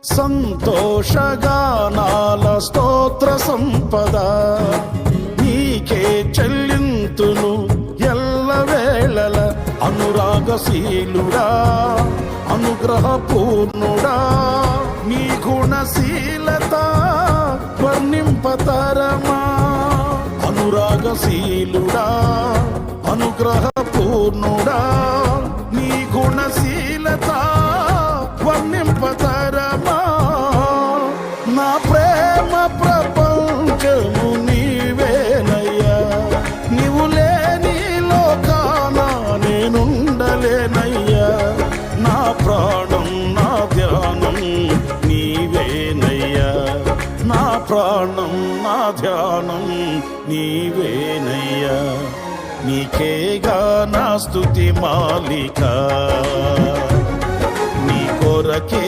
సంతోషగానాల స్తోత్ర సంపద నీకే చెల్లింతును ఎల్లవేళల. అనురాగశీలుడా అనుగ్రహపూర్ణుడా నీ గుణశీలత వర్ణింపతరమా. అనురాగశీలుడా అనుగ్రహపూర్ణుడా నీ గుణశీలత వర్ణింపతరమా. నా ప్రేమ ప్రపంచము నీవేనయ్యా, నీవు లేని లోకాన నేనుండలేనయ్యా. నా ప్రాణం నా ధ్యానం నీవేనయ్యా, నా ప్రాణం నా ధ్యానం నీవేనయ్యా. నీకేగా నా స్తుతి మాలిక, నీ కొరకే